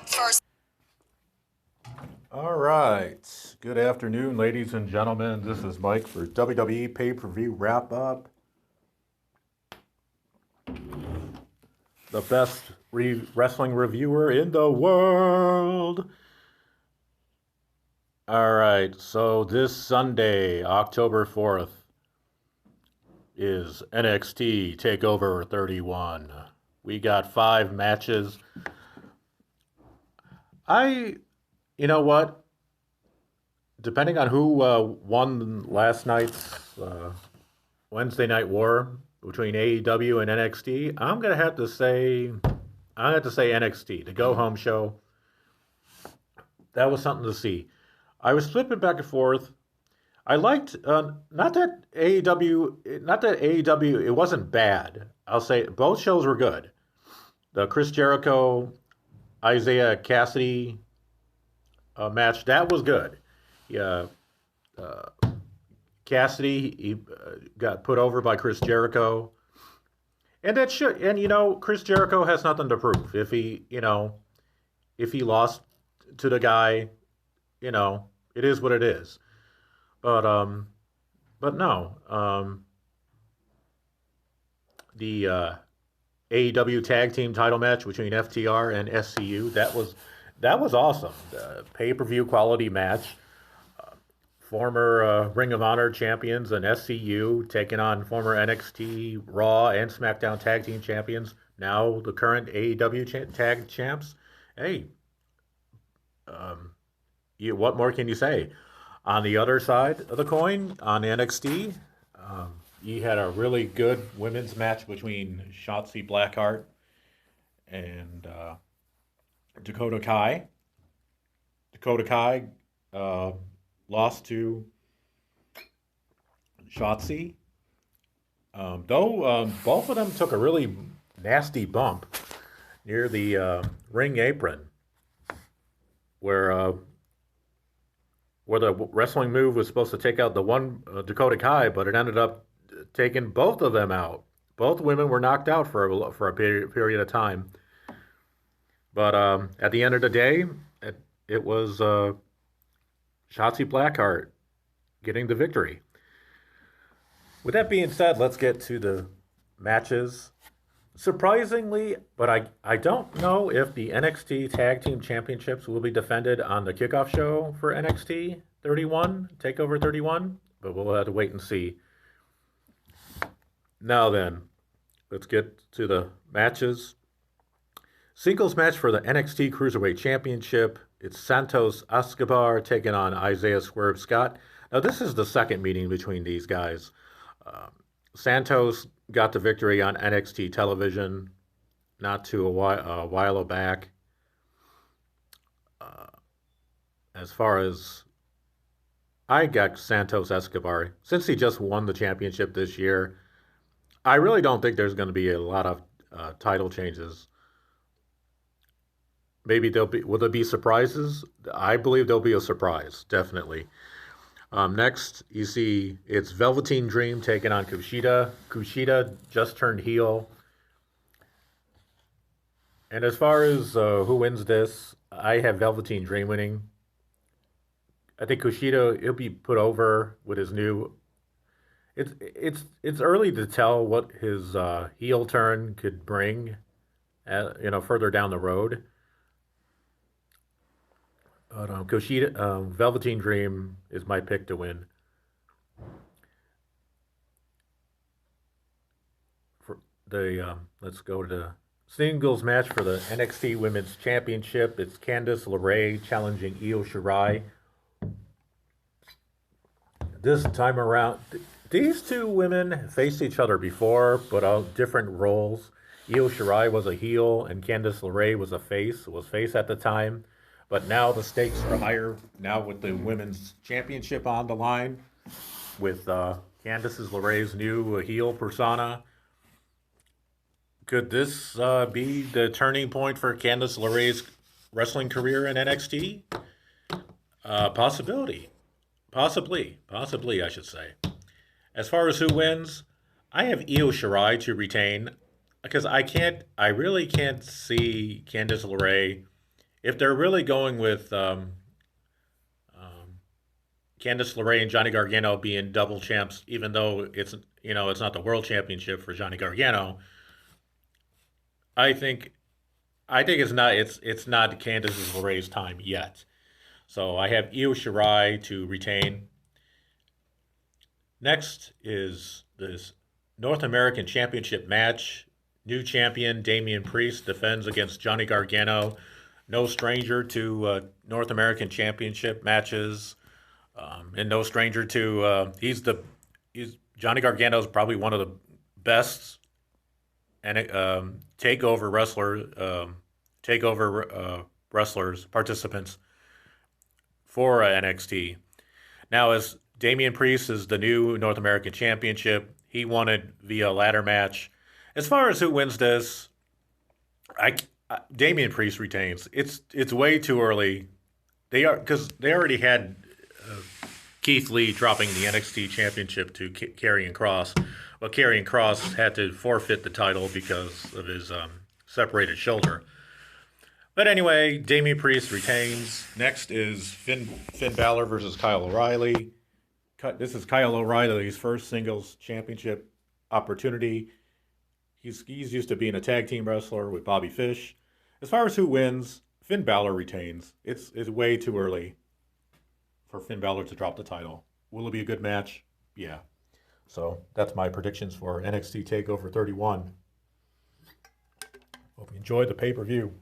First. All right. Good afternoon, ladies and gentlemen. This is Mike for WWE Pay Per View Wrap Up. The best wrestling reviewer in the world. All right. So this Sunday, October 4th, is NXT TakeOver 31. We got 5 matches. You know what? Depending on who won last night's Wednesday Night War between AEW and NXT, I'm gonna have to say NXT, the go home show. That was something to see. I was flipping back and forth. I liked not that AEW. It wasn't bad. I'll say both shows were good. The Chris Jericho Isaiah Cassidy match, that was good. Yeah, uh, Cassidy, he got put over by Chris Jericho, and that should. And Chris Jericho has nothing to prove. If he lost to the guy, it is what it is. But no, the AEW tag team title match between FTR and SCU, that was awesome. Pay per view quality match. Former Ring of Honor champions and SCU taking on former NXT, Raw, and SmackDown tag team champions. Now the current AEW tag champs. Hey, um, what more can you say? On the other side of the coin, on NXT, you had a really good women's match between Shotzi Blackheart and Dakota Kai. Dakota Kai uh, lost to Shotzi. Though both of them took a really nasty bump near the ring apron, where the wrestling move was supposed to take out the one Dakota Kai, but it ended up taking both of them out. Both women were knocked out for a period of time. But at the end of the day, it was Shotzi Blackheart getting the victory. With that being said, let's get to the matches. Surprisingly, but I don't know if the NXT Tag Team Championships will be defended on the kickoff show for NXT 31, TakeOver 31, but we'll have to wait and see. Now then, let's get to the matches. Singles match for the NXT Cruiserweight Championship. It's Santos Escobar taking on Isaiah Swerve Scott. Now, this is the second meeting between these guys. Santos got the victory on NXT television not too a while back. Uh, as far as I got Santos Escobar, since he just won the championship this year, I really don't think there's going to be a lot of title changes. Maybe will there be surprises? I believe there'll be a surprise, definitely. Next, you see it's Velveteen Dream taking on Kushida. Kushida just turned heel. And as far as who wins this, I have Velveteen Dream winning. I think Kushida, he'll be put over with his new. It's early to tell what his heel turn could bring, further down the road. But Kushida, Velveteen Dream is my pick to win. For the let's go to the singles match for the NXT Women's Championship. It's Candice LeRae challenging Io Shirai. This time around, these two women faced each other before, but on different roles. Io Shirai was a heel, and Candice LeRae was a face. Was face at the time. But now the stakes are higher. Now with the women's championship on the line, with Candice LeRae's new heel persona, could this be the turning point for Candice LeRae's wrestling career in NXT? Possibility, possibly, I should say. As far as who wins, I have Io Shirai to retain because I really can't see Candice LeRae if they're really going with Candice LeRae and Johnny Gargano being double champs, even though it's not the world championship for Johnny Gargano, I think it's not Candice LeRae's time yet. So I have Io Shirai to retain. Next is this North American Championship match. New champion Damian Priest defends against Johnny Gargano. No stranger to North American Championship matches, and no stranger to he's Johnny Gargano is probably one of the best and takeover wrestlers participants for NXT. Now, as Damian Priest is the new North American Championship, he won it via ladder match. As far as who wins this, Damian Priest retains. It's way too early. Because they already had Keith Lee dropping the NXT Championship to Karrion Kross. Well, Karrion Kross had to forfeit the title because of his separated shoulder. But anyway, Damian Priest retains. Next is Finn Balor versus Kyle O'Reilly. This is Kyle O'Reilly's first singles championship opportunity. He's used to being a tag team wrestler with Bobby Fish. As far as who wins, Finn Balor retains. It's way too early for Finn Balor to drop the title. Will it be a good match? Yeah. So that's my predictions for NXT TakeOver 31. Hope you enjoyed the pay-per-view.